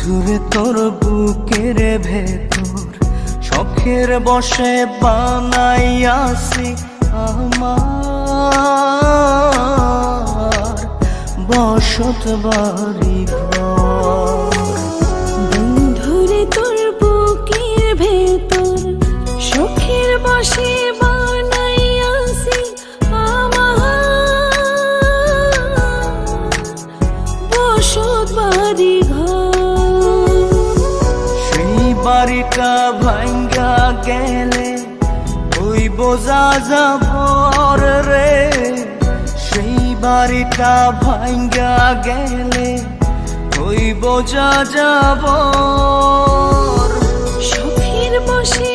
বন্ধুরে তোর বুকের ভেতর শখের বসে বানাইয়াছি আমার বসত বাড়ি ঘর। বন্ধুরে তোর বুকের ভেতর শখের বসে বানাইয়াছি আমার বসত বাড়ি ঘর। সেই বাড়িটা ভাঙ্গা গেলে ওই বোঝা যাবর রে, সেই বাড়িটা ভাঙ্গা গেলে ওই বোঝা যাবর। শখের বসে